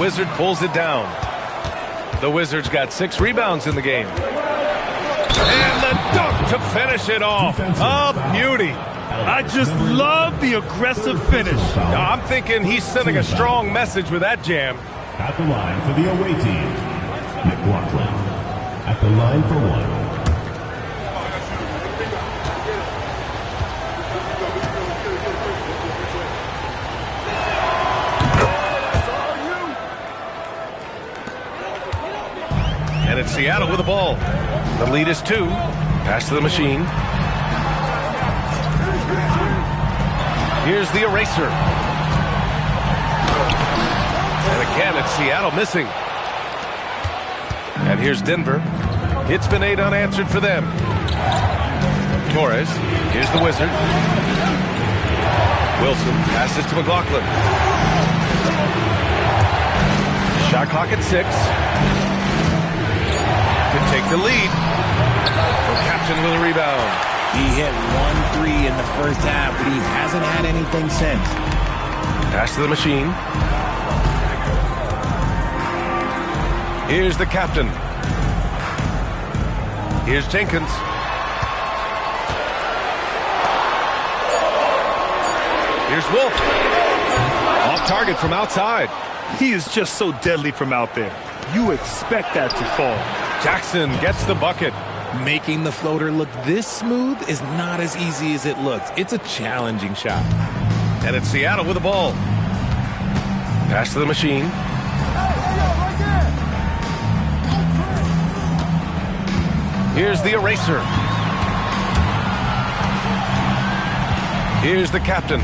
Wizard pulls it down. The Wizards got 6 rebounds in the game. And the dunk to finish it off. A beauty. I just love the aggressive finish. I'm thinking he's sending a strong message with that jam. At the line for the away team, McLaughlin. At the line for 1. And it's Seattle with the ball. The lead is 2. Pass to the machine. Here's the eraser. And again, it's Seattle missing. And here's Denver. It's been 8 unanswered for them. Torres. Here's the Wizard. Wilson passes to McLaughlin. Shot clock at 6. To take the lead. The captain with a rebound. He hit 1 3 in the first half, but he hasn't had anything since. Pass to the machine. Here's the captain. Here's Jenkins. Here's Wolf. Off target from outside. He is just so deadly from out there. You expect that to fall. Jackson gets the bucket. Making the floater look this smooth is not as easy as it looks. It's a challenging shot. And it's Seattle with the ball. Pass to the machine. Here's the eraser. Here's the captain.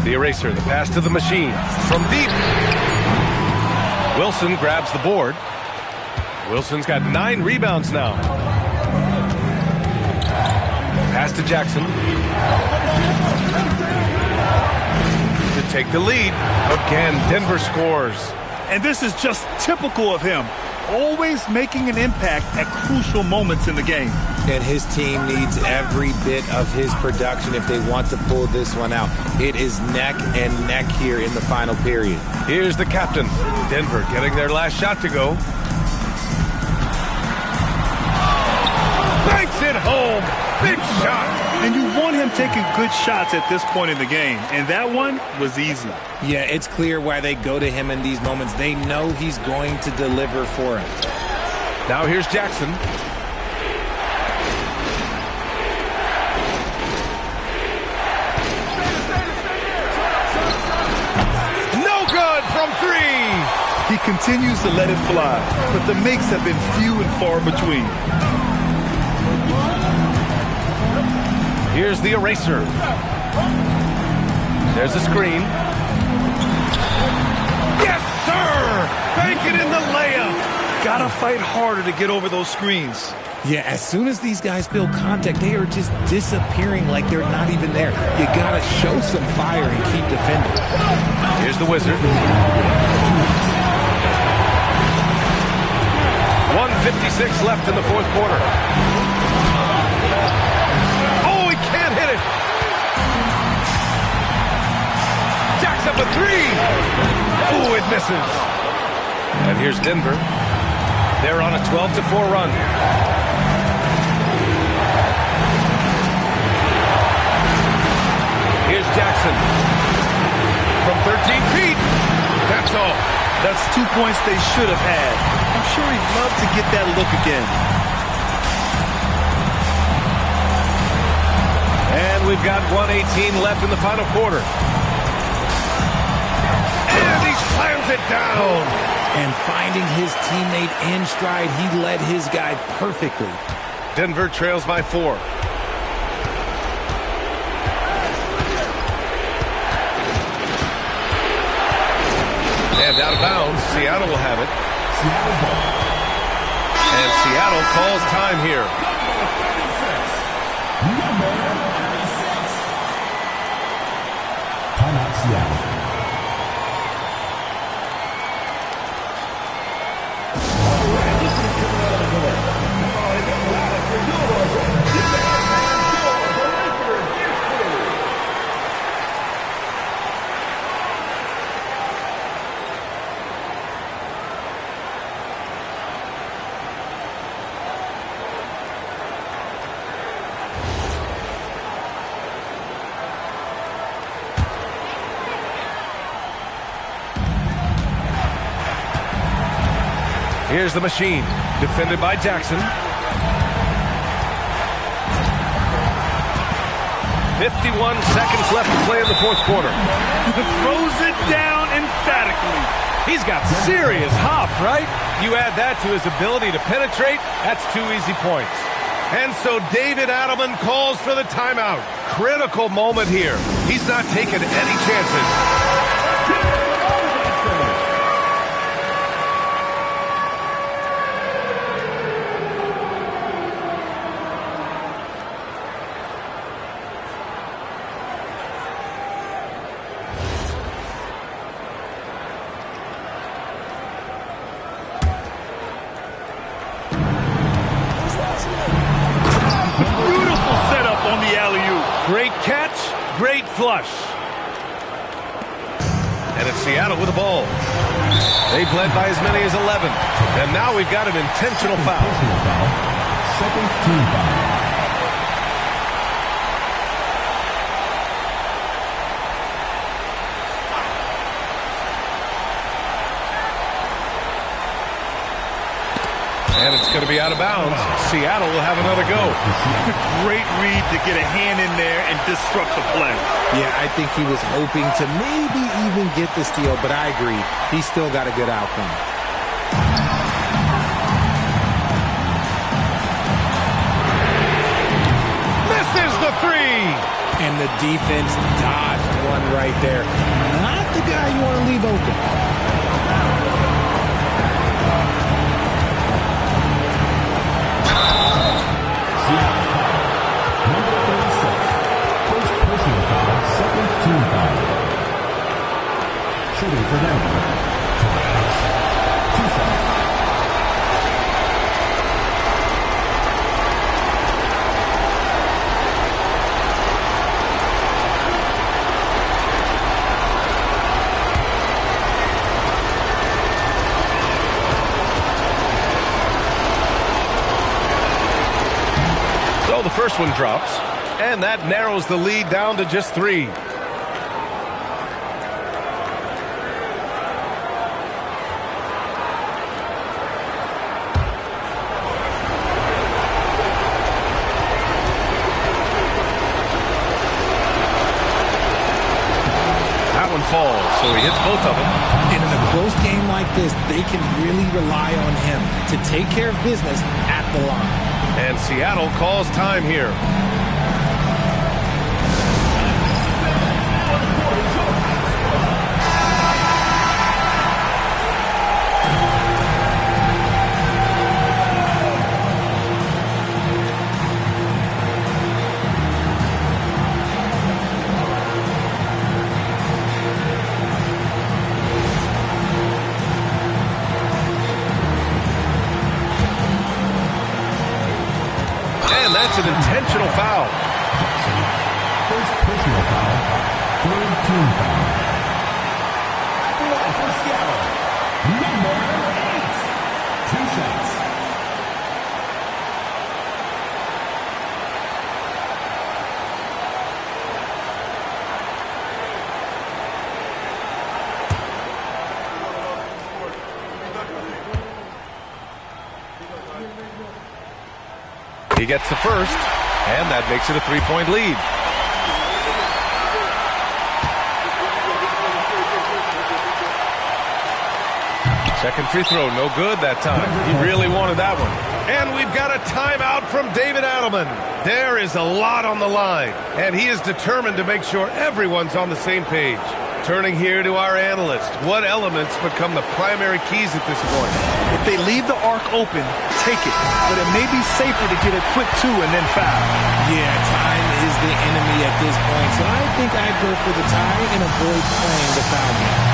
The eraser, the pass to the machine. From deep. Wilson grabs the board. Wilson's got 9 rebounds now. Pass to Jackson. To take the lead. Again, Denver scores. And this is just typical of him. Always making an impact at crucial moments in the game. And his team needs every bit of his production if they want to pull this one out. It is neck and neck here in the final period. Here's the captain. Denver getting their last shot to go. Banks it home. Big shot. And you want him taking good shots at this point in the game. And that one was easy. Yeah, it's clear why they go to him in these moments. They know he's going to deliver for him. Now here's Jackson. No good from 3. He continues to let it fly, but the makes have been few and far between. Here's the eraser. There's a screen. Yes, sir! Bank it in the layup. Gotta fight harder to get over those screens. Yeah, as soon as these guys feel contact, they are just disappearing like they're not even there. You gotta show some fire and keep defending. Here's the Wizard. 1:56 left in the 4th quarter. Oh, he can't hit it. Jacks up a 3. Ooh, it misses. And here's Denver. They're on a 12-4 run. Here's Jackson. From 13 feet. That's all. That's 2 points they should have had. I'm sure he'd love to get that look again. And we've got 1:18 left in the final quarter. And he slams it down. And finding his teammate in stride, he led his guy perfectly. Denver trails by 4. And out of bounds, Seattle will have it. And Seattle calls time here. Timeout, Seattle. Here's the machine, defended by Jackson. 51 seconds left to play in the fourth quarter. Throws it down emphatically. He's got serious hop, right? You add that to his ability to penetrate, that's 2 easy points. And so David Adelman calls for the timeout. Critical moment here. He's not taking any chances. Great catch, great flush. And it's Seattle with the ball. They've led by as many as 11. And now we've got an intentional foul. Second team foul. And it's going to be out of bounds. Seattle will have another go. Great read to get a hand in there and disrupt the play. Yeah, I think he was hoping to maybe even get the steal, but I agree. He still got a good outcome. Misses the three. And the defense dodged one right there. Not the guy you want to leave open. Shooting for them. 2 shots. So the first one drops, and that narrows the lead down to just 3. Falls, so he hits both of them. And in a close game like this, they can really rely on him to take care of business at the line. And Seattle calls time here. That's an intentional foul. First personal foul. Third team foul. For Seattle. Number 8. 2 shots. He gets the first, and that makes it a 3-point lead. Second free throw, no good that time. He really wanted that one. And we've got a timeout from David Adelman. There is a lot on the line, and he is determined to make sure everyone's on the same page. Turning here to our analyst, what elements become the primary keys at this point? If they leave the arc open, take it. But it may be safer to get a quick 2 and then foul. Yeah, time is the enemy at this point. So I think I'd go for the tie and avoid playing the foul game.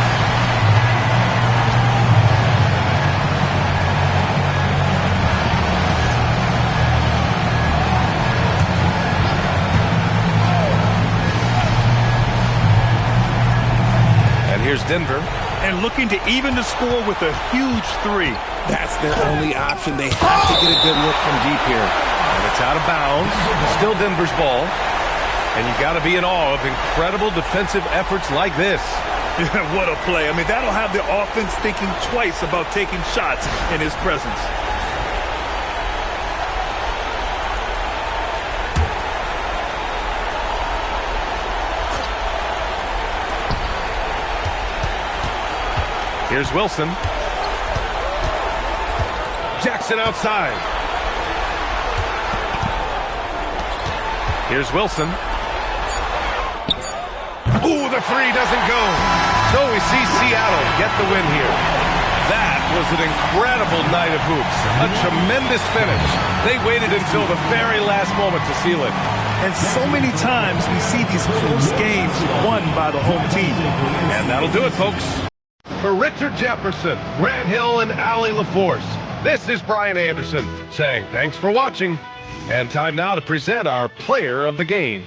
Here's Denver. And looking to even the score with a huge 3. That's their only option. They have to get a good look from deep here. And it's out of bounds. Still Denver's ball. And you got to be in awe of incredible defensive efforts like this. Yeah, what a play. I mean, that'll have the offense thinking twice about taking shots in his presence. Here's Wilson. Jackson outside. Here's Wilson. Ooh, the three doesn't go. So we see Seattle get the win here. That was an incredible night of hoops. A tremendous finish. They waited until the very last moment to seal it. And so many times we see these close games won by the home team. And that'll do it, folks. For Richard Jefferson, Grant Hill, and Allie LaForce, this is Brian Anderson saying thanks for watching. And time now to present our player of the game.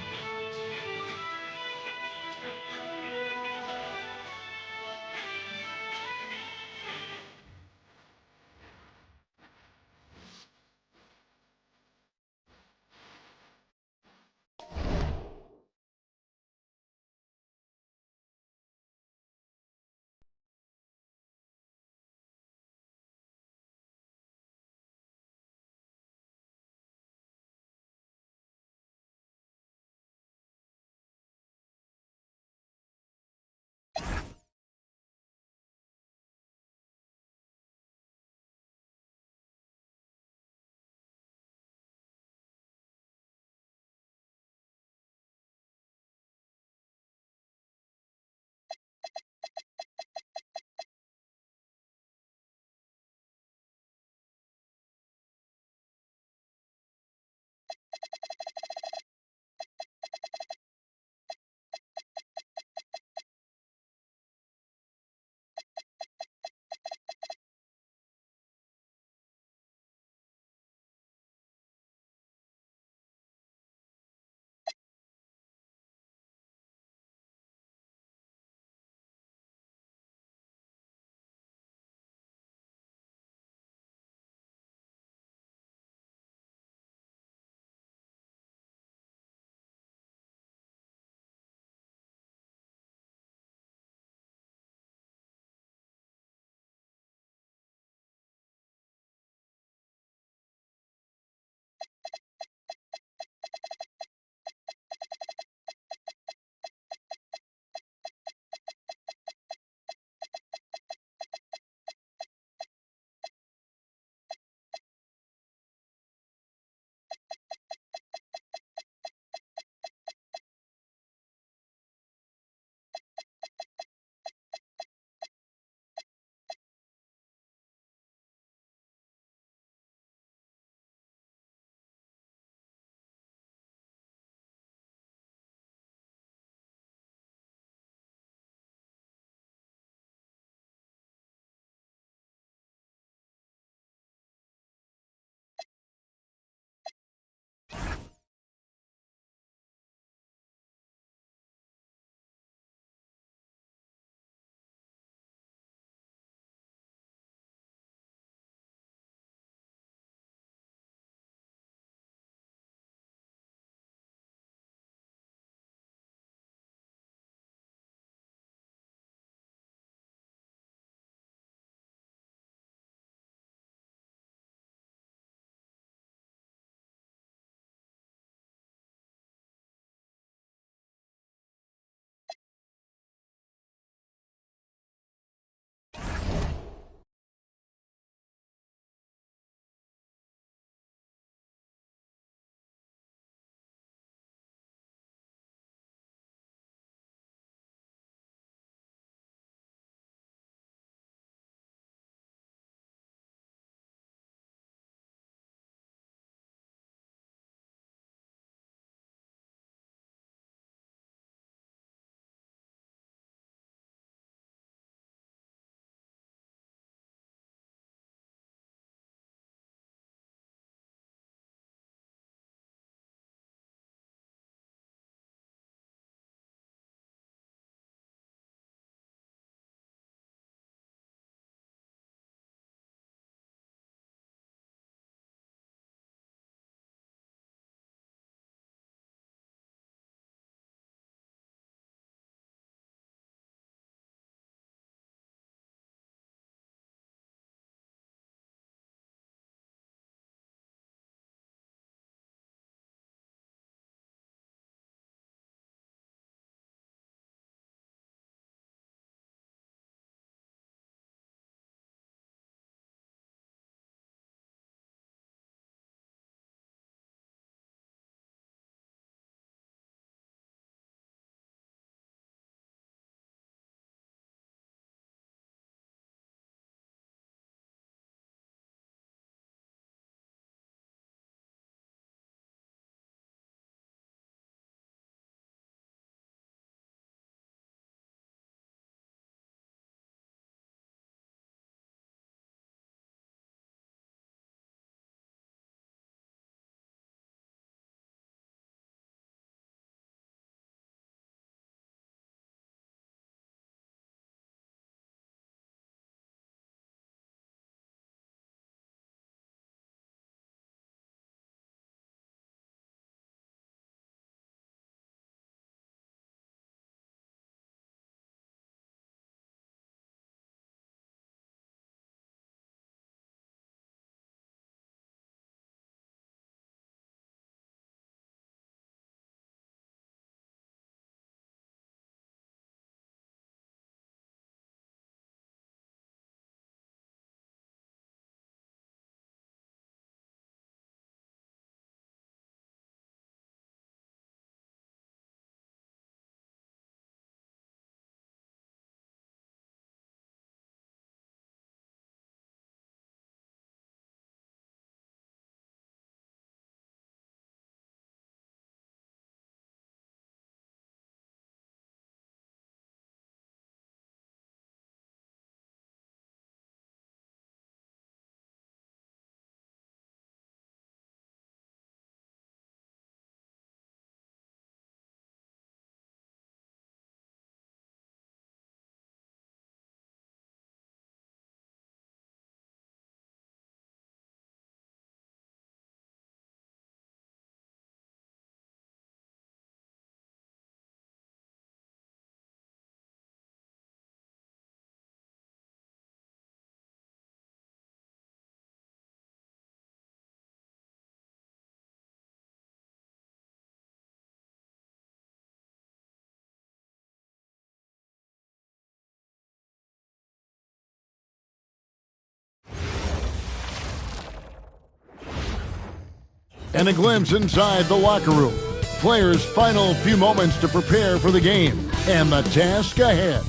and a glimpse inside the locker room. Players' final few moments to prepare for the game and the task ahead.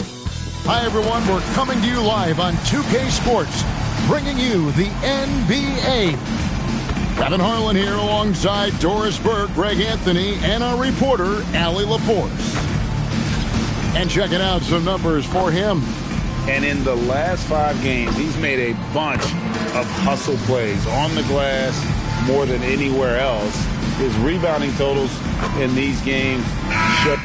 Hi, everyone. We're coming to you live on 2K Sports, bringing you the NBA. Kevin Harlan here alongside Doris Burke, Greg Anthony, and our reporter, Allie LaForce. And checking out some numbers for him. And in the last 5 games, he's made a bunch of hustle plays on the glass more than anywhere else. His rebounding totals in these games show.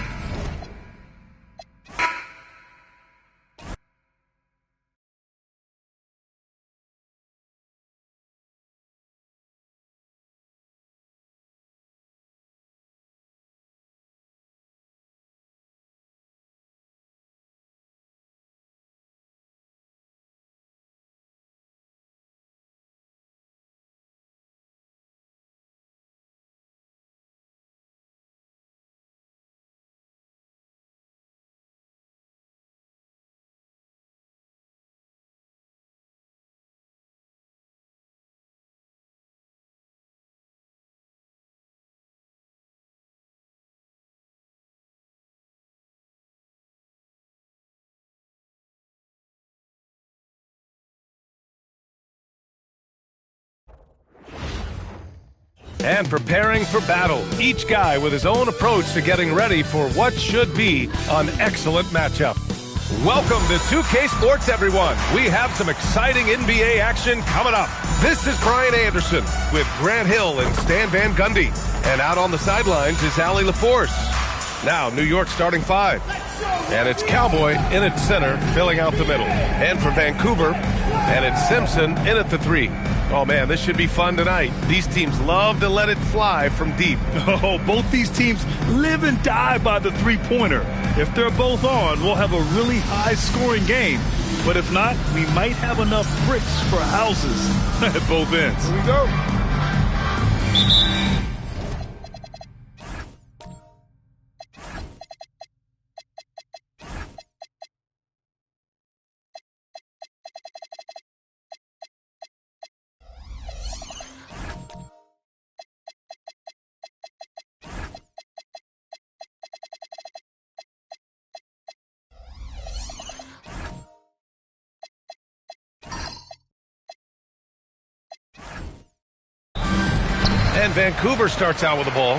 And preparing for battle, each guy with his own approach to getting ready for what should be an excellent matchup. Welcome to 2K Sports, everyone. We have some exciting NBA action coming up. This is Brian Anderson with Grant Hill and Stan Van Gundy. And out on the sidelines is Allie LaForce. Now, New York starting 5. And it's Cowboy in at center, filling out the middle. And for Vancouver, and it's Simpson in at the 3. Oh, man, this should be fun tonight. These teams love to let it fly from deep. Oh, both these teams live and die by the three-pointer. If they're both on, we'll have a really high-scoring game. But if not, we might have enough bricks for houses at both ends. Here we go. And Vancouver starts out with the ball.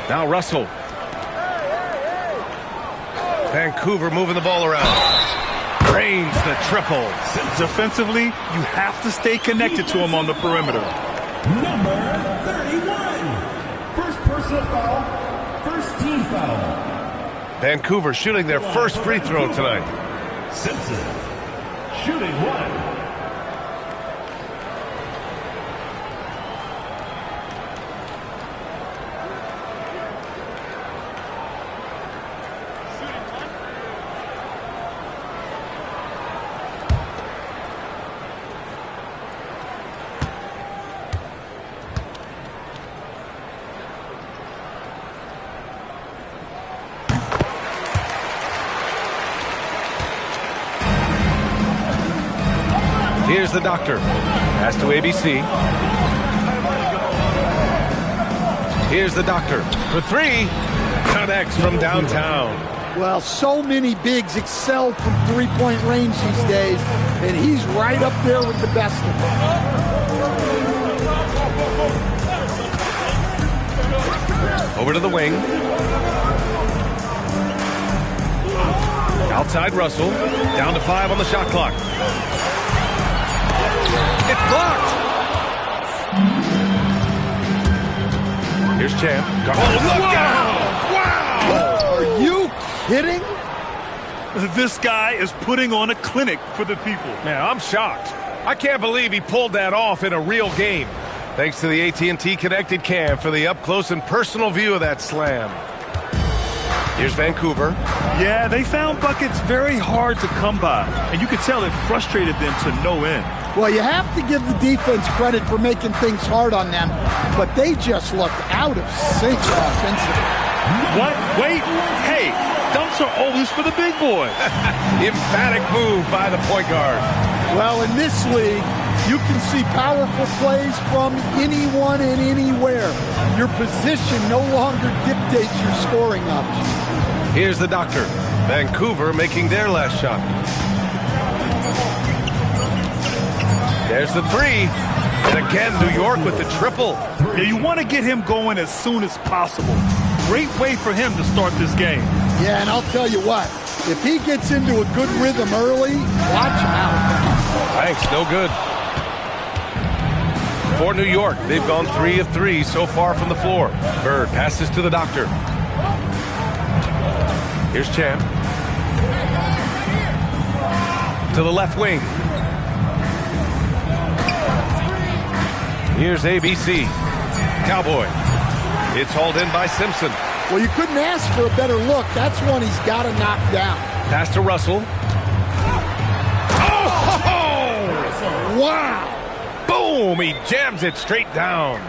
Now Russell. Vancouver moving the ball around. Drains the triple. Defensively, you have to stay connected to him on the perimeter. Number 31. First personal foul. First team foul. Vancouver shooting their first free throw tonight. Simpson shooting 1. Here's the doctor. Pass to ABC. Here's the doctor for 3. Connects from downtown. Well, so many bigs excel from three-point range these days, and he's right up there with the best of them. Over to the wing. Outside Russell. Down to 5 on the shot clock. It's blocked. Here's Champ. Oh, look out! Wow! Are you kidding? This guy is putting on a clinic for the people. Man, I'm shocked. I can't believe he pulled that off in a real game. Thanks to the AT&T Connected Cam for the up-close and personal view of that slam. Here's Vancouver. Yeah, they found buckets very hard to come by, and you could tell it frustrated them to no end. Well, you have to give the defense credit for making things hard on them, but they just looked out of sync offensively. What? Wait. Hey, dunks are always for the big boys. Emphatic move by the point guard. Well, in this league, You can see powerful plays from anyone and anywhere. Your position no longer dictates your scoring options. Here's the doctor. Vancouver making their last shot. There's the three. And again, New York with the triple. Yeah, you want to get him going as soon as possible. Great way for him to start this game. Yeah, and I'll tell you what. If he gets into a good rhythm early, watch out. Thanks, no good. For New York, they've gone 3 of 3 so far from the floor. Bird passes to the doctor. Here's Champ. To the left wing. Here's ABC. Cowboy. It's hauled in by Simpson. Well, you couldn't ask for a better look. That's one he's got to knock down. Pass to Russell. Oh! Wow! Boom! He jams it straight down.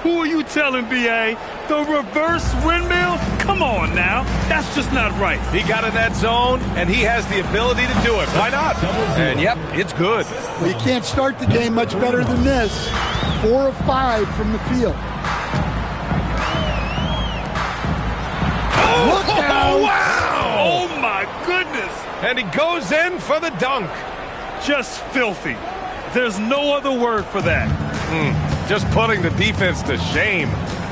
Who are you telling, B.A.? The reverse windmill? Come on now. That's just not right. He got in that zone, and he has the ability to do it. Why not? And, yep, it's good. Well, you can't start the game much better than this. 4 of 5 from the field. Look out! Wow! Oh, my goodness. And he goes in for the dunk. Just filthy. There's no other word for that. Just putting the defense to shame.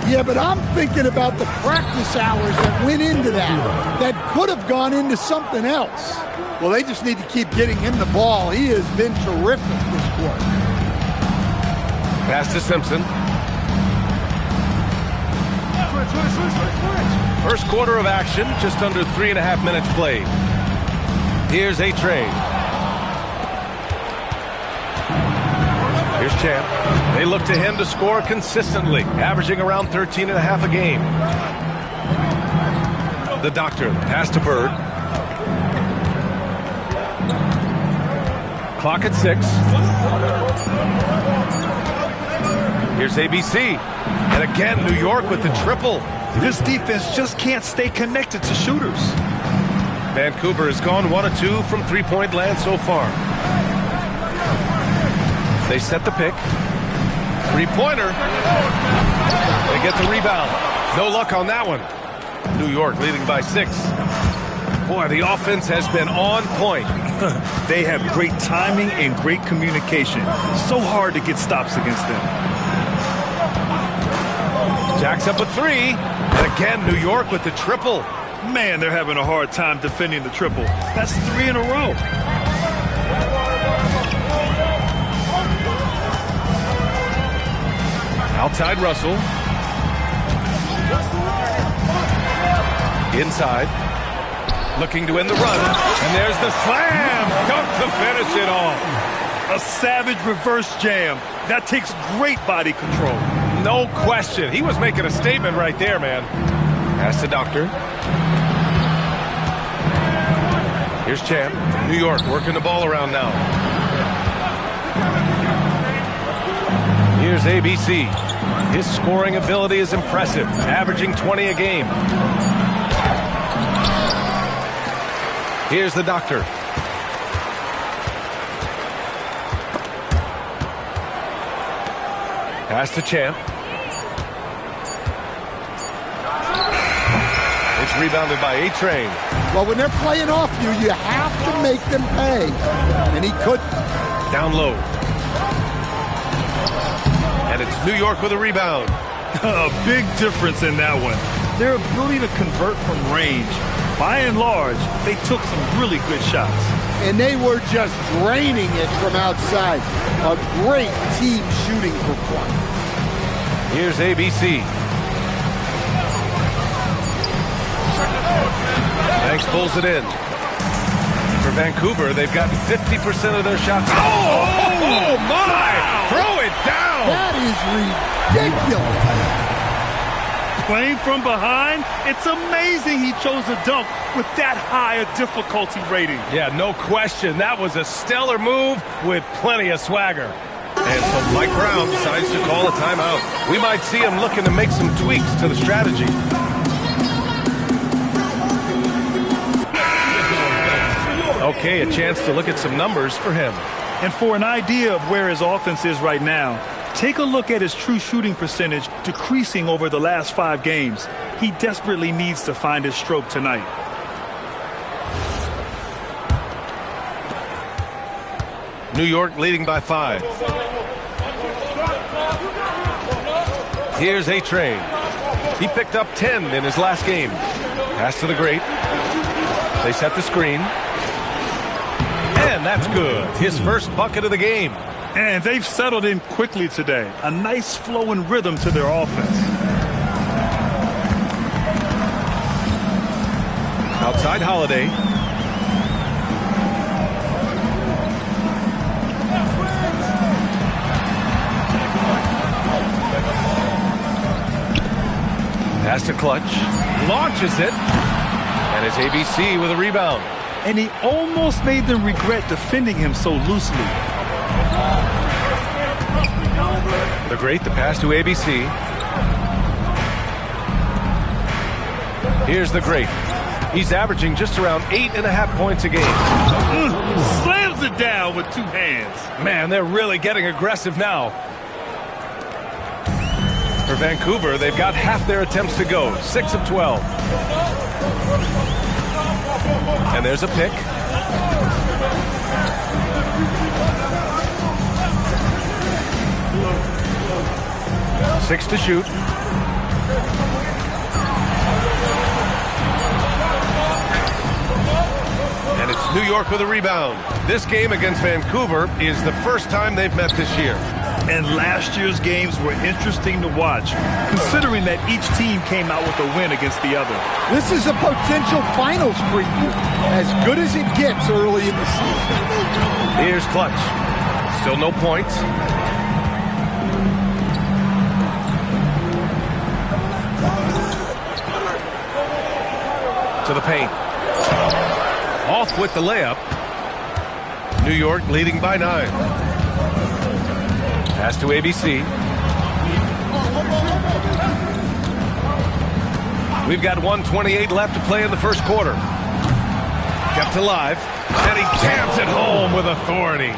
Yeah, but I'm thinking about the practice hours that went into that. That could have gone into something else. Well, they just need to keep getting him the ball. He has been terrific this quarter. Pass to Simpson. First quarter of action, just under 3.5 minutes played. Here's A-Train. Here's Champ. They look to him to score consistently, averaging around 13.5 a game. The doctor, pass to Bird. Clock at 6. Here's ABC. And again, New York with the triple. This defense just can't stay connected to shooters. Vancouver has gone 1 of 2 from three-point land so far. They set the pick. Three-pointer. They get the rebound. No luck on that one. New York leading by 6. Boy, the offense has been on point. They have great timing and great communication. So hard to get stops against them. Jacks up a 3. And again, New York with the triple. Man, they're having a hard time defending the triple. That's 3 in a row. Outside Russell. Inside. Looking to end the run. And there's the slam. Dunk to finish it off. A savage reverse jam. That takes great body control. No question. He was making a statement right there, man. Pass to Doctor. Here's Champ. New York working the ball around now. Here's ABC. His scoring ability is impressive, averaging 20 a game. Here's the doctor. Pass to Champ. It's rebounded by A-Train. Well, when they're playing off you, you have to make them pay. And he couldn't. Down low. And it's New York with a rebound. A big difference in that one. Their ability to convert from range. By and large, they took some really good shots. And they were just draining it from outside. A great team shooting performance. Here's ABC. Banks pulls it in. For Vancouver, they've gotten 50% of their shots. Oh my! Throw it down! That is ridiculous. Playing from behind, it's amazing he chose a dunk with that high a difficulty rating. Yeah, no question. That was a stellar move with plenty of swagger. And so Mike Brown decides to call a timeout. We might see him looking to make some tweaks to the strategy. Okay, a chance to look at some numbers for him. And for an idea of where his offense is right now, take a look at his true shooting percentage decreasing over the last 5 games. He desperately needs to find his stroke tonight. New York leading by 5. Here's A-Train. He picked up 10 in his last game. Pass to the great. They set the screen. And that's good. His first bucket of the game. And they've settled in quickly today. A nice flowing rhythm to their offense. Outside Holiday. Pass to Clutch. Launches it. And it's ABC with a rebound. And he almost made them regret defending him so loosely. The great, the pass to ABC. Here's the great. He's averaging just around 8.5 points a game. Slams it down with 2 hands. Man, they're really getting aggressive now. For Vancouver, they've got half their attempts to go. 6 of 12. And there's a pick. Six to shoot. And it's New York with a rebound. This game against Vancouver is the first time they've met this year. And last year's games were interesting to watch, considering that each team came out with a win against the other. This is a potential finals preview, as good as it gets early in the season. Here's Clutch. Still no points. To the paint. Off with the layup. New York leading by 9. Pass to ABC. We've got 1:28 left to play in the first quarter. Kept alive. And he jams it home with authority.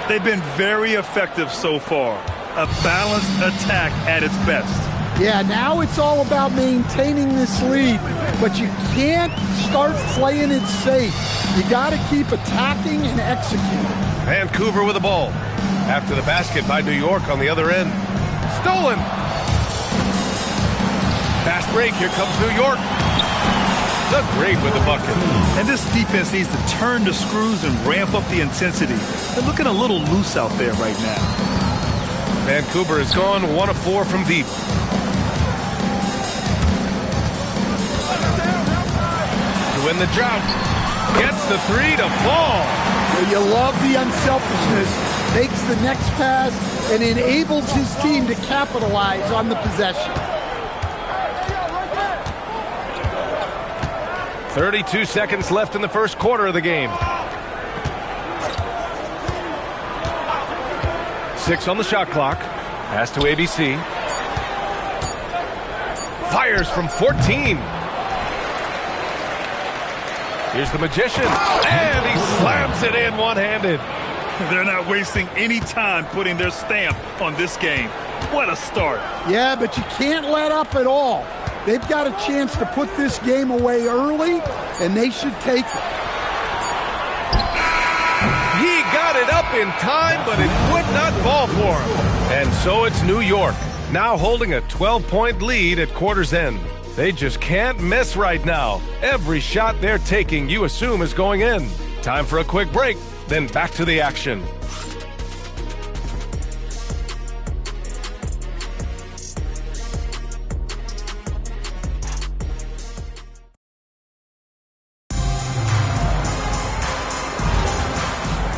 They've been very effective so far. A balanced attack at its best. Yeah, now it's all about maintaining this lead, but you can't start playing it safe. You got to keep attacking and executing. Vancouver with the ball. After the basket by New York on the other end. Stolen. Fast break. Here comes New York. Does great with the bucket. And this defense needs to turn the screws and ramp up the intensity. They're looking a little loose out there right now. Vancouver has gone 1 of 4 from deep. To win the drought. Gets the 3 to fall. Well, you love the unselfishness. Makes the next pass and enables his team to capitalize on the possession. 32 seconds left in the first quarter of the game. 6 on the shot clock. Pass to ABC. Fires from 14. Here's the magician. And he slams it in one-handed. They're not wasting any time putting their stamp on this game. What a start. Yeah, but you can't let up at all. They've got a chance to put this game away early, and they should take it. He got it up in time, but it would not fall for him. And so it's New York, now holding a 12-point lead at quarter's end. They just can't miss right now. Every shot they're taking, you assume, is going in. Time for a quick break, then back to the action.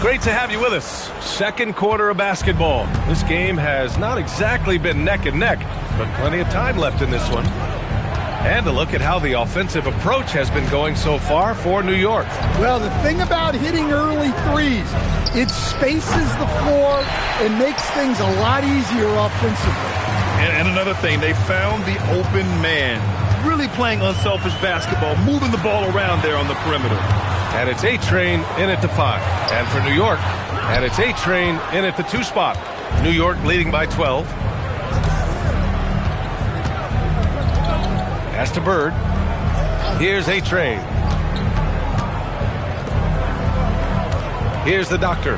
Great to have you with us. Second quarter of basketball. This game has not exactly been neck and neck, but plenty of time left in this one. And a look at how the offensive approach has been going so far for New York. Well, the thing about hitting early threes, it spaces the floor and makes things a lot easier offensively. And another thing, they found the open man. Really playing unselfish basketball, moving the ball around there on the perimeter. And it's A-Train in at the 5. And for New York, and it's A-Train in at the 2 spot. New York leading by 12. Pass to Bird. Here's A-Train. Here's the doctor.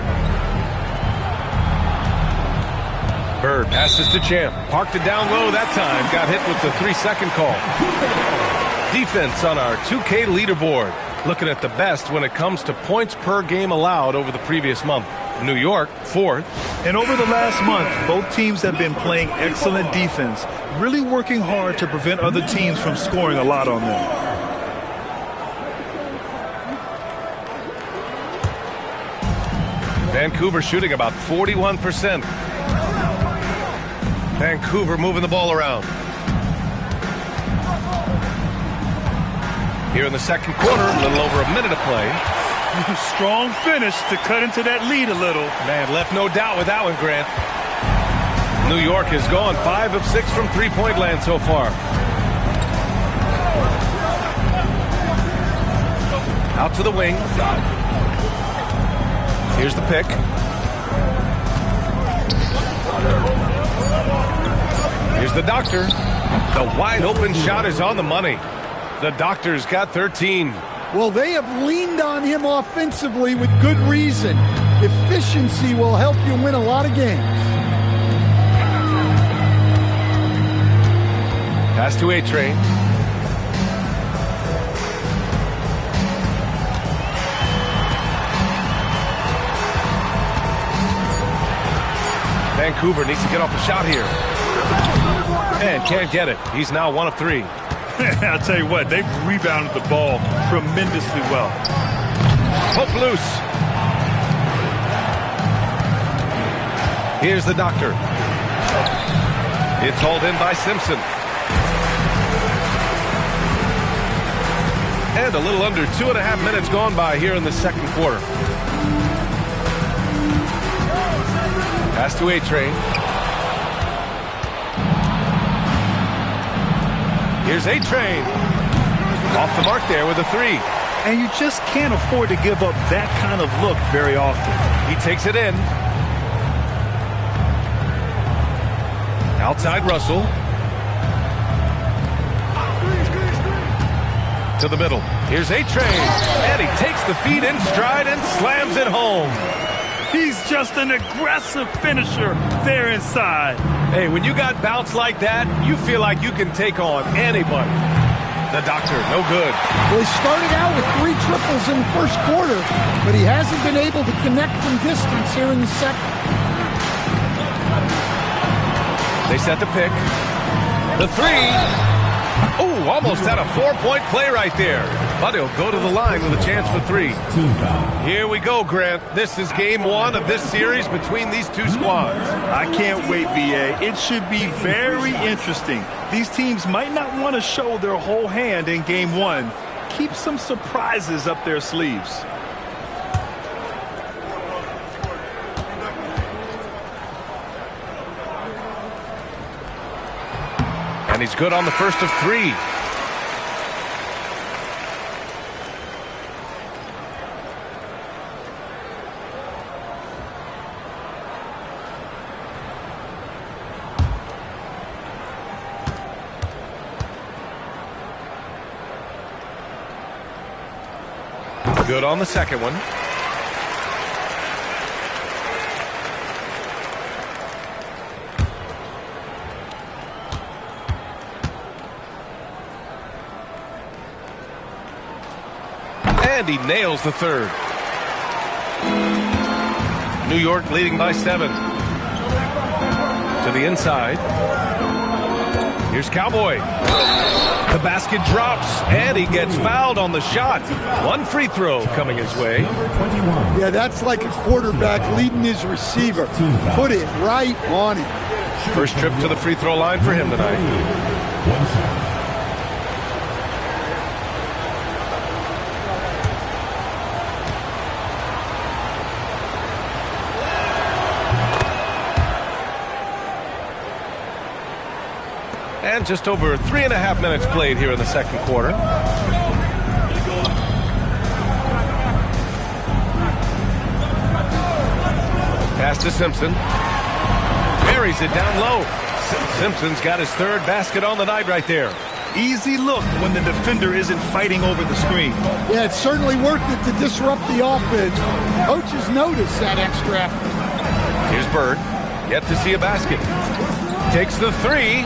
Bird passes to Champ. Parked it down low that time. Got hit with the 3-second call. Defense on our 2K leaderboard. Looking at the best when it comes to points per game allowed over the previous month. New York, 4th. And over the last month, both teams have been playing excellent defense, really working hard to prevent other teams from scoring a lot on them. Vancouver shooting about 41%. Vancouver moving the ball around. Here in the second quarter, a little over a minute to play. Strong finish to cut into that lead a little. Man, left no doubt with that one, Grant. New York has gone 5 of 6 from three-point land so far. Out to the wing. Here's the pick. Here's the doctor. The wide open shot is on the money. The doctor's got 13. Well, they have leaned on him offensively with good reason. Efficiency will help you win a lot of games. Pass to A-Train. Vancouver needs to get off a shot here. And can't get it. He's now 1 of 3. I'll tell you what, they've rebounded the ball tremendously well. Hook loose. Here's the doctor. It's hauled in by Simpson. And a little under 2.5 minutes gone by here in the second quarter. Pass to A-Train. Here's A-Train. Off the mark there with a 3. And you just can't afford to give up that kind of look very often. He takes it in. Outside Russell. To the middle. Here's A-Train. And he takes the feed in stride and slams it home. He's just an aggressive finisher there inside. Hey, when you got bounce like that, you feel like you can take on anybody. The doctor, no good. Well, he started out with 3 triples in the first quarter, but he hasn't been able to connect from distance here in the second. They set the pick. The 3. Oh, almost had a 4-point play right there. But he'll go to the line with a chance for 3. Here we go, Grant. This is game 1 of this series between these two squads. I can't wait, VA. It should be very interesting. These teams might not want to show their whole hand in game 1. Keep some surprises up their sleeves. And he's good on the first of 3. Good on the second one. And he nails the third. New York leading by 7. To the inside. Here's Cowboy. The basket drops, and he gets fouled on the shot. 1 free throw coming his way. Yeah, that's like a quarterback leading his receiver. Put it right on him. First trip to the free throw line for him tonight. And just over 3.5 minutes played here in the second quarter. Pass to Simpson. Buries it down low. Simpson's got his third basket on the night right there. Easy look when the defender isn't fighting over the screen. Yeah, it's certainly worth it to disrupt the offense. Coaches notice that extra effort. Here's Bird. Yet to see a basket. Takes the three.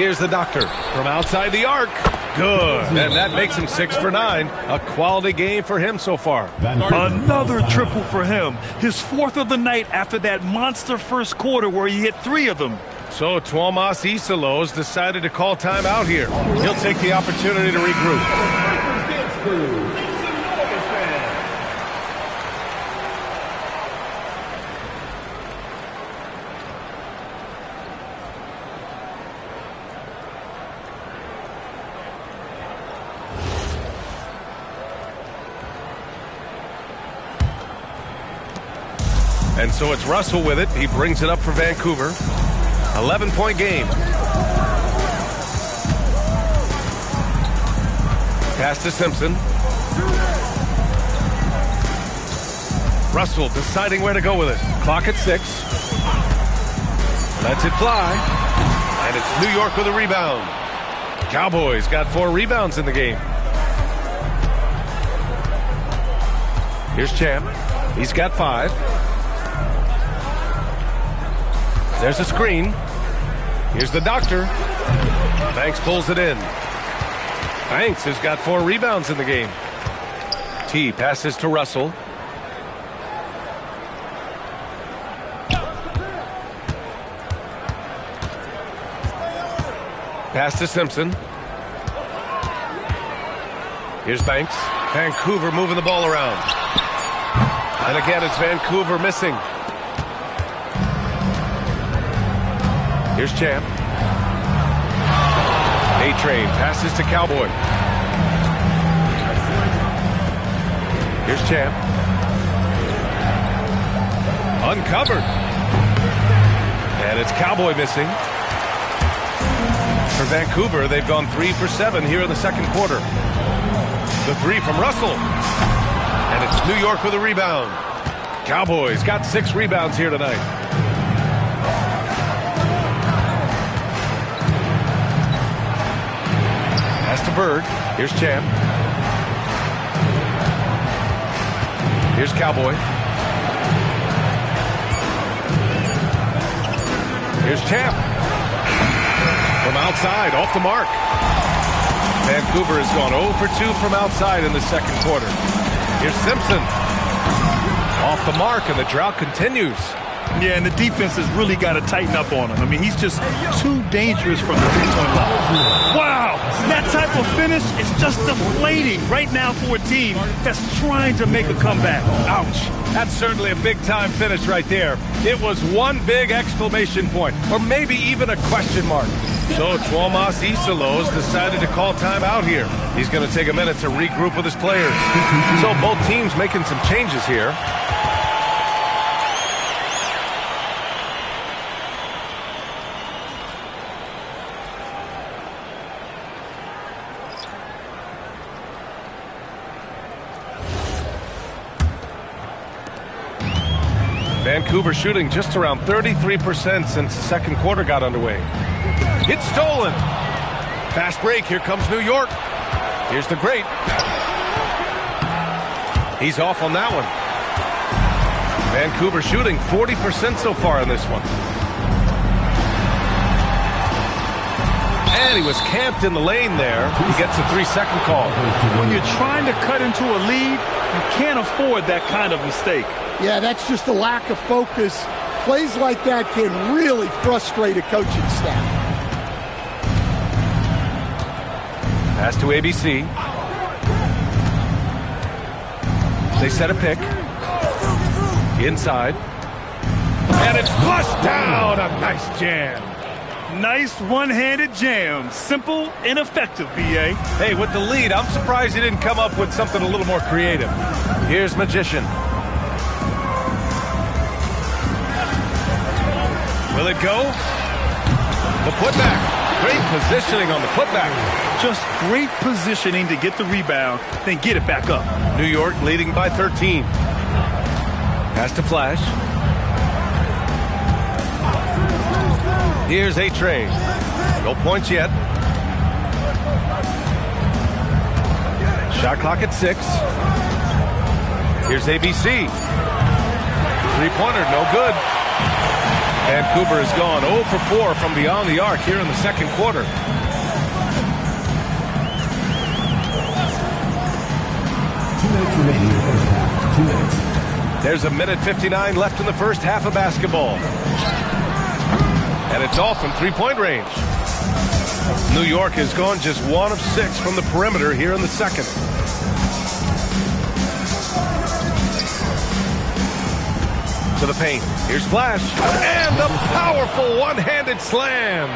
Here's the doctor from outside the arc. Good. And that makes him 6 for 9. A quality game for him so far. Another triple for him. His 4th of the night after that monster first quarter where he hit 3 of them. So Tuomas Isalos decided to call timeout here. He'll take the opportunity to regroup. And so it's Russell with it. He brings it up for Vancouver. 11-point game. Pass to Simpson. Russell deciding where to go with it. Clock at 6. Lets it fly. And it's New York with a rebound. Cowboys got 4 rebounds in the game. Here's Champ. He's got 5. There's a screen. Here's the doctor. Banks pulls it in. Banks has got 4 rebounds in the game. T passes to Russell. Pass to Simpson. Here's Banks. Vancouver moving the ball around. And again, it's Vancouver missing. Here's Champ. A-Train passes to Cowboy. Here's Champ. Uncovered. And it's Cowboy missing. For Vancouver, they've gone 3 for 7 here in the second quarter. The 3 from Russell. And it's New York with a rebound. Cowboys got 6 rebounds here tonight. Pass to Bird. Here's Champ. Here's Cowboy. Here's Champ. From outside, off the mark. Vancouver has gone 0 for 2 from outside in the second quarter. Here's Simpson. Off the mark, and the drought continues. Yeah, and the defense has really got to tighten up on him. I mean, he's just too dangerous from the three-point line. Wow! That type of finish is just deflating right now for a team that's trying to make a comeback. Ouch. That's certainly a big-time finish right there. It was one big exclamation point, or maybe even a question mark. So Tuomas Isalos decided to call timeout here. He's going to take a minute to regroup with his players. So both teams making some changes here. Vancouver shooting just around 33% since the second quarter got underway. It's stolen. Fast break. Here comes New York. Here's the great. He's off on that one. Vancouver shooting 40% so far in this one. And he was camped in the lane there. He gets a 3-second call. When you're trying to cut into a lead, you can't afford that kind of mistake. Yeah, that's just a lack of focus. Plays like that can really frustrate a coaching staff. Pass to ABC. They set a pick. Inside. And it's flushed down. A nice jam. Nice one-handed jam. Simple and effective, B.A. Hey, with the lead, I'm surprised he didn't come up with something a little more creative. Here's Magician. Will it go? The putback. Great positioning on the putback. Just great positioning to get the rebound, then get it back up. New York leading by 13. Pass to Flash. Here's A-Train. No points yet. Shot clock at 6. Here's ABC. Three-pointer, no good. Vancouver has gone 0 for 4 from beyond the arc here in the second quarter. Remaining in the first half. 2 minutes. There's a minute 59 left in the first half of basketball. And it's all from three-point range. New York has gone just 1 of 6 from the perimeter here in the second. To the paint. Here's Flash. And a powerful one-handed slam.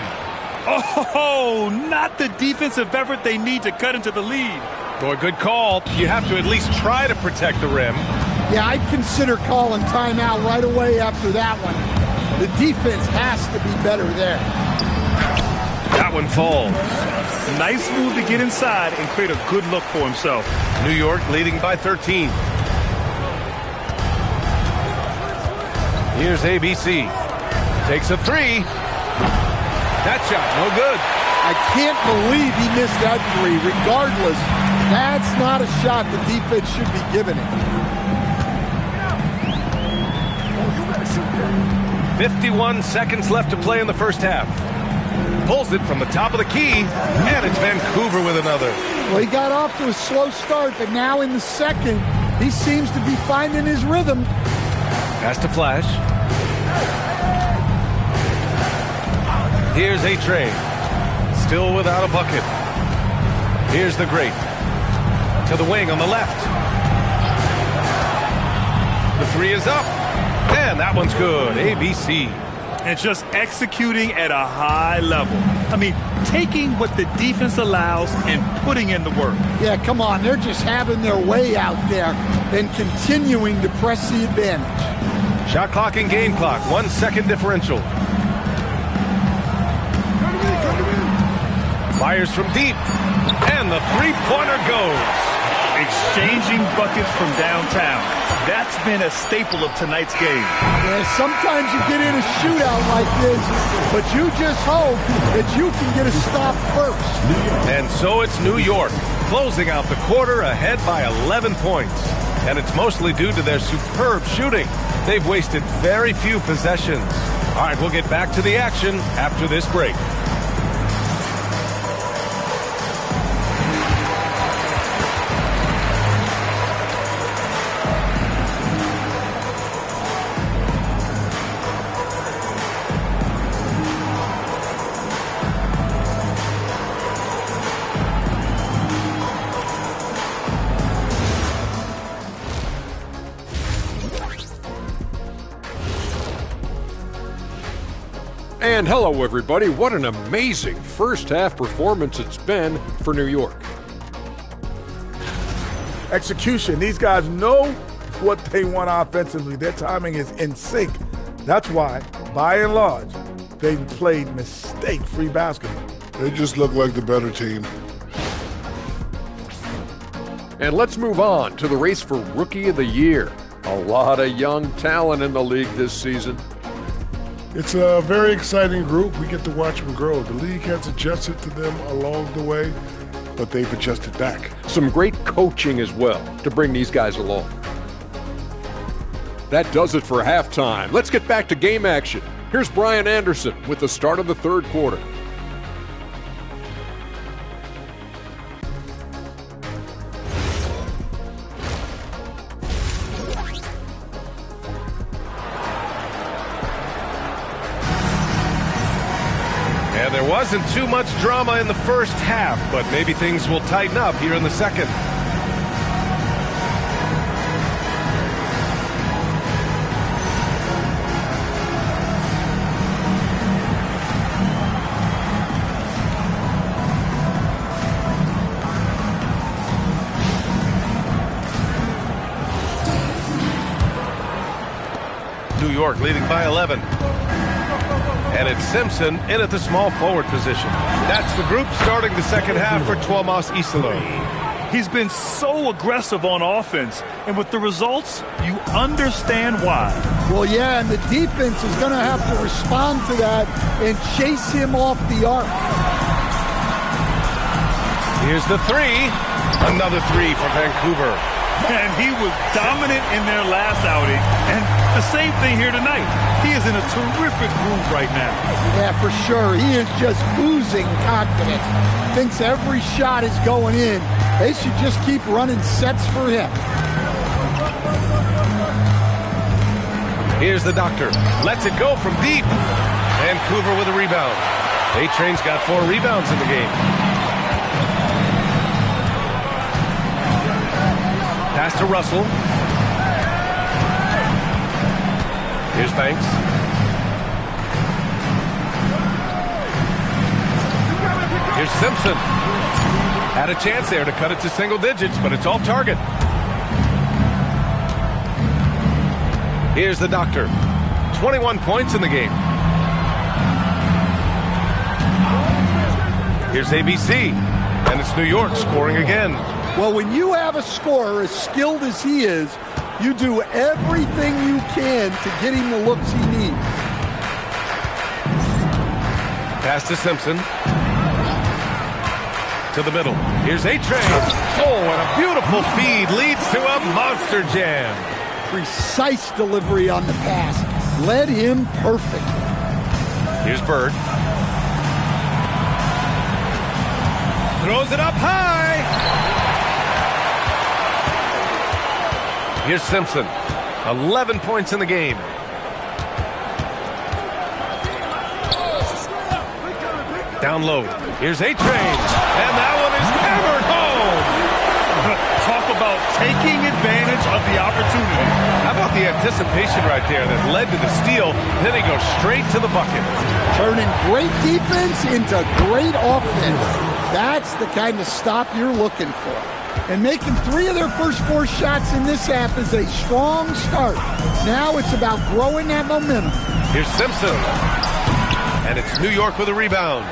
Oh, not the defensive effort they need to cut into the lead. Boy, good call. You have to at least try to protect the rim. Yeah, I'd consider calling timeout right away after that one. The defense has to be better there. That one falls. Nice move to get inside and create a good look for himself. New York leading by 13. Here's ABC. Takes a 3. That shot, no good. I can't believe he missed that 3. Regardless, that's not a shot the defense should be giving it. 51 seconds left to play in the first half. Pulls it from the top of the key, and it's Vancouver with another. Well, he got off to a slow start, but now in the second, he seems to be finding his rhythm. Pass to Flash. Here's A-Train. Still without a bucket. Here's the Great. To the wing on the left. The 3 is up. And that one's good. ABC. And just executing at a high level. I mean, taking what the defense allows and putting in the work. Yeah, come on. They're just having their way out there and continuing to press the advantage. Shot clock and game clock. 1 second differential. Fires from deep. And the three-pointer goes. Exchanging buckets from downtown. That's been a staple of tonight's game. Yeah, sometimes you get in a shootout like this, but you just hope that you can get a stop first. And so it's New York, closing out the quarter ahead by 11 points. And it's mostly due to their superb shooting. They've wasted very few possessions. All right, we'll get back to the action after this break. And hello, everybody. What an amazing first-half performance it's been for New York. Execution. These guys know what they want offensively. Their timing is in sync. That's why, by and large, they've played mistake-free basketball. They just look like the better team. And let's move on to the race for Rookie of the Year. A lot of young talent in the league this season. It's a very exciting group. We get to watch them grow. The league has adjusted to them along the way, but they've adjusted back. Some great coaching as well to bring these guys along. That does it for halftime. Let's get back to game action. Here's Brian Anderson with the start of the third quarter. And there wasn't too much drama in the first half, but maybe things will tighten up here in the second. New York leading by 11. And it's Simpson in at the small forward position. That's the group starting the second half for Tuomas Isalo. He's been so aggressive on offense, and with the results, you understand why. Well, yeah, and the defense is going to have to respond to that and chase him off the arc. Here's the three. Another three for Vancouver. And he was dominant in their last outing, and the same thing here tonight. He is in a terrific groove right now. Yeah, for sure. He is just oozing confidence. Thinks every shot is going in. They should just keep running sets for him. Here's the doctor. Lets it go from deep. Vancouver with a rebound. A-Train's got 4 rebounds in the game. Pass to Russell. Here's Banks. Here's Simpson. Had a chance there to cut it to single digits, but it's off target. Here's the doctor. 21 points in the game. Here's ABC. And it's New York scoring again. Well, when you have a scorer as skilled as he is, you do everything you can to get him the looks he needs. Pass to Simpson. To the middle. Here's A-Train. Oh, and a beautiful feed leads to a monster jam. Precise delivery on the pass. Led him perfect. Here's Bird. Throws it up high. Here's Simpson. 11 points in the game. Down low. Here's A-Train. And that one is hammered home. Talk about taking advantage of the opportunity. How about the anticipation right there that led to the steal? Then he goes straight to the bucket. Turning great defense into great offense. That's the kind of stop you're looking for. And making 3 of their first 4 shots in this half is a strong start. Now it's about growing that momentum. Here's Simpson. And it's New York with a rebound.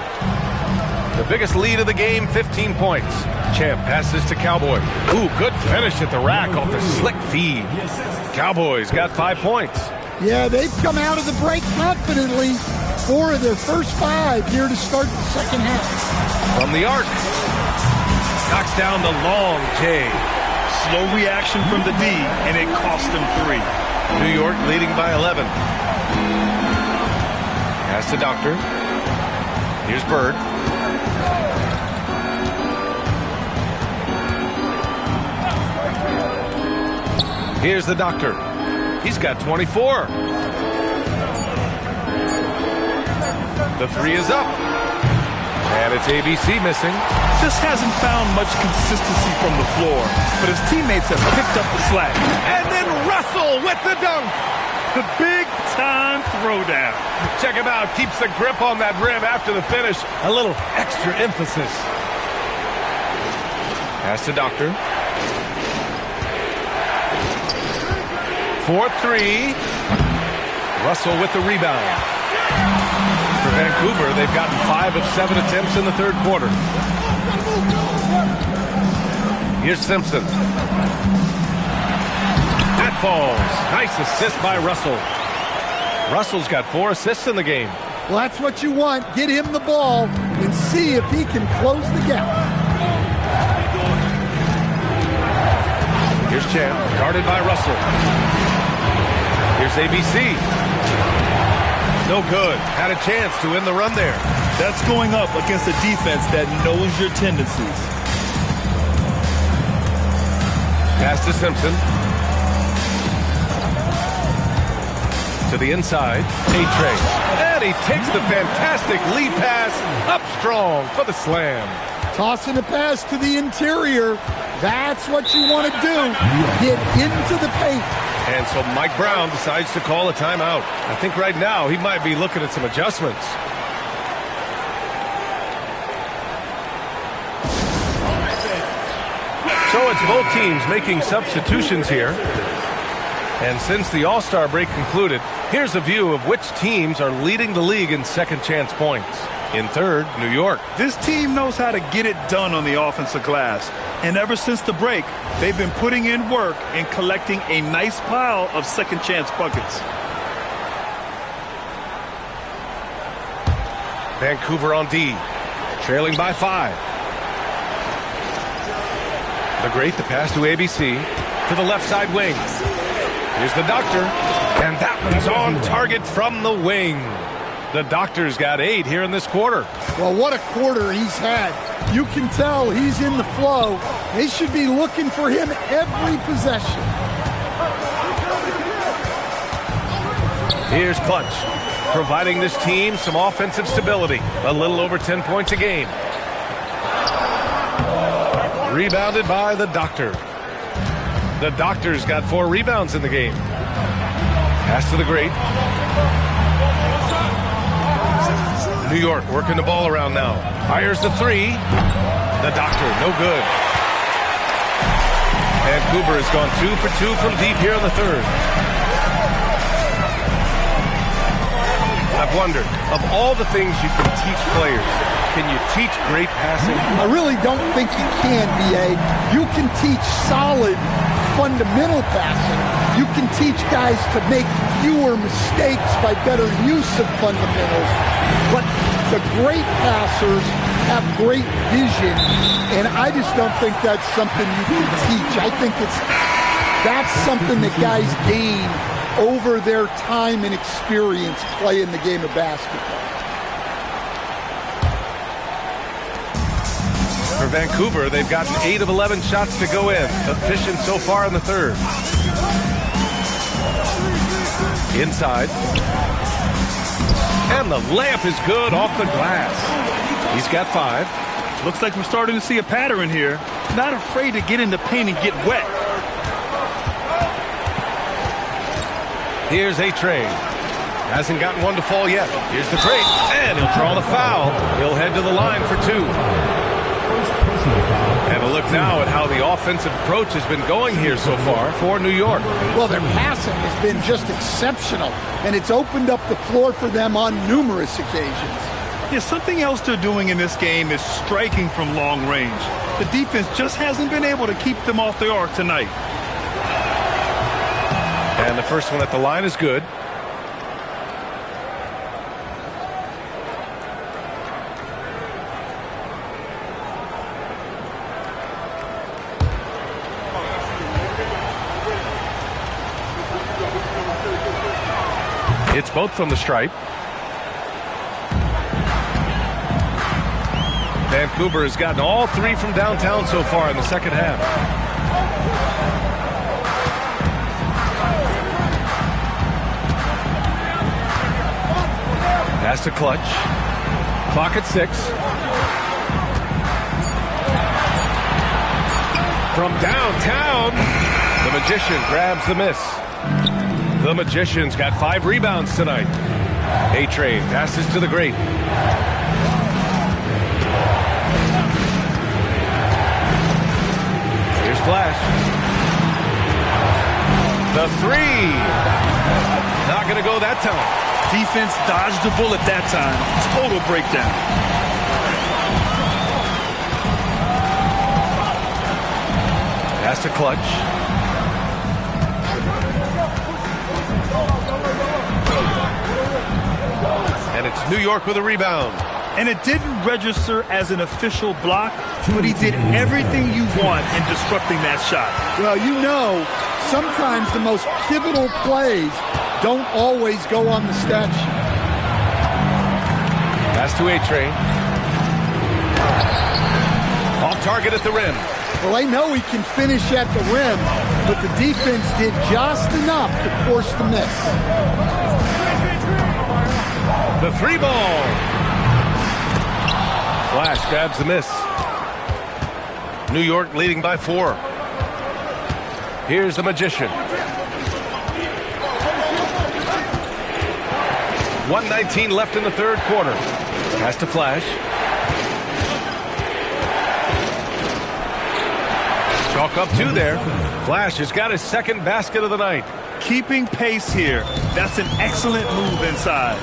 The biggest lead of the game, 15 points. Champ passes to Cowboy. Ooh, good finish at the rack off the slick feed. Cowboys got 5 points. Yeah, they've come out of the break confidently. 4 of their first 5 here to start the second half. From the arc. Knocks down the long J. Slow reaction from the D, and it cost them 3. New York leading by 11. Pass to Doctor. Here's Bird. Here's the Doctor. He's got 24. The 3 is up. And it's ABC missing. Just hasn't found much consistency from the floor, but his teammates have picked up the slack. And then Russell with the dunk. The big-time throwdown. Check him out. Keeps the grip on that rim after the finish. A little extra emphasis. Pass to Doctor. 4-3. Russell with the rebound. For Vancouver, they've gotten 5 of 7 attempts in the third quarter. Here's Simpson. That falls. Nice assist by Russell. Russell's got 4 assists in the game. Well, that's what you want. Get him the ball and see if he can close the gap. Here's Champ, guarded by Russell. Here's ABC. No good. Had a chance to win the run there. That's going up against a defense that knows your tendencies. Pass to Simpson. To the inside. A-Train. And he takes the fantastic lead pass up strong for the slam. Tossing a pass to the interior. That's what you want to do. Get into the paint. And so Mike Brown decides to call a timeout. I think right now he might be looking at some adjustments. So it's both teams making substitutions here. And since the All-Star break concluded, here's a view of which teams are leading the league in second chance points. In third, New York. This team knows how to get it done on the offensive glass. And ever since the break, they've been putting in work and collecting a nice pile of second chance buckets. Vancouver on D, trailing by 5. The great, the pass to ABC, to the left side wing. Here's the Doctor, and that one's on target from the wing. The Doctor's got 8 here in this quarter. Well, what a quarter he's had. You can tell he's in the flow. They should be looking for him every possession. Here's Clutch, providing this team some offensive stability. A little over 10 points a game. Rebounded by the Doctor. The Doctor's got 4 rebounds in the game. Pass to the great. New York working the ball around now. Fires the 3. The Doctor, no good. Vancouver has gone 2 for 2 from deep here in the third. I've wondered, of all the things you can teach players, can you teach great passing? I really don't think you can, B.A. You can teach solid, fundamental passing. You can teach guys to make fewer mistakes by better use of fundamentals. But the great passers have great vision, and I just don't think that's something you can teach. I think that's something that guys gain over their time and experience playing the game of basketball. For Vancouver, they've gotten 8 of 11 shots to go in. Efficient so far in the third. Inside. And the layup is good off the glass. He's got 5. Looks like we're starting to see a pattern here. Not afraid to get in the paint and get wet. Here's A-Train. Hasn't gotten one to fall yet. Here's the great. And he'll draw the foul. He'll head to the line for 2. And a look now at how the offensive approach has been going here so far for New York. Well, their passing has been just exceptional, and it's opened up the floor for them on numerous occasions. Yeah, something else they're doing in this game is striking from long range. The defense just hasn't been able to keep them off the arc tonight. And the first one at the line is good. It's both from the stripe. Vancouver has gotten all 3 from downtown so far in the second half. Pass to Clutch. Clock at 6. From downtown, the Magician grabs the miss. The Magician's got 5 rebounds tonight. A-Train passes to the great. Here's Flash. The 3. Not going to go that time. Defense dodged the bullet that time. Total breakdown. Pass to Clutch. And it's New York with a rebound. And it didn't register as an official block, but he did everything you want in disrupting that shot. Well, you know, sometimes the most pivotal plays don't always go on the stat sheet. Pass to A-Train. Off target at the rim. Well, they know he can finish at the rim, but the defense did just enough to force the miss. The 3 ball. Flash grabs the miss. New York leading by 4. Here's the Magician. 1:19 left in the third quarter. Pass to Flash. Chalk up 2 there. Flash has got his second basket of the night. Keeping pace here. That's an excellent move inside.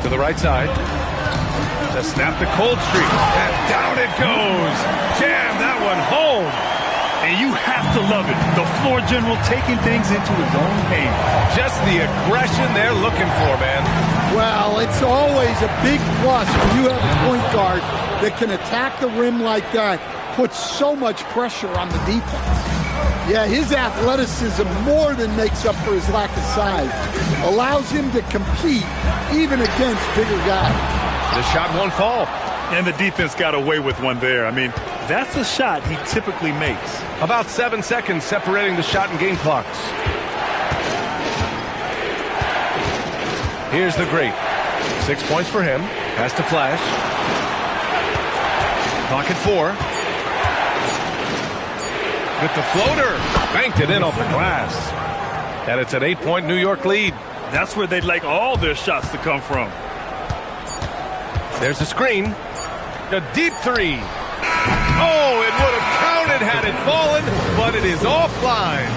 To the right side. To snap the cold streak. And down it goes. Jam that one home. And you have to love it. The floor general taking things into his own hands. Just the aggression they're looking for, man. Well, it's always a big plus when you have a point guard that can attack the rim like that, puts so much pressure on the defense. Yeah, his athleticism more than makes up for his lack of size. Allows him to compete even against bigger guys. The shot won't fall. And the defense got away with one there. I mean, that's a shot he typically makes. About 7 seconds separating the shot and game clocks. Here's the great. 6 points for him. Has to flash. Clock at 4. With the floater. Banked it in off the glass. And it's an 8-point New York lead. That's where they'd like all their shots to come from. There's a screen. A deep three. Oh, it would have counted had it fallen, but it is offline.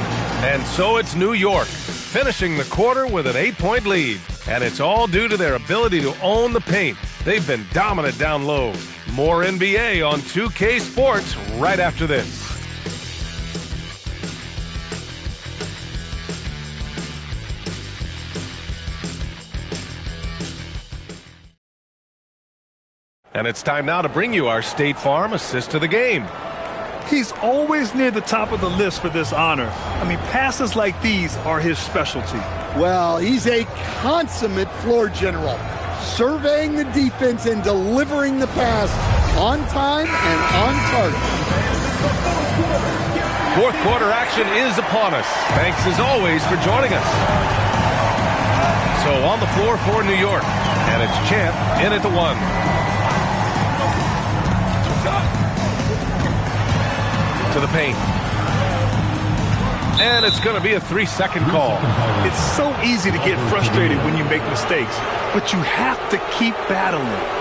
And so it's New York, finishing the quarter with an 8-point lead. And it's all due to their ability to own the paint. They've been dominant down low. More NBA on 2K Sports right after this. And it's time now to bring you our State Farm assist to the game. He's always near the top of the list for this honor. I mean, passes like these are his specialty. Well, he's a consummate floor general, surveying the defense and delivering the pass on time and on target. Fourth quarter action is upon us. Thanks as always for joining us. So on the floor for New York, and it's Champ in at the 1. To the paint. And it's going to be a 3-second call. It's so easy to get frustrated when you make mistakes, but you have to keep battling.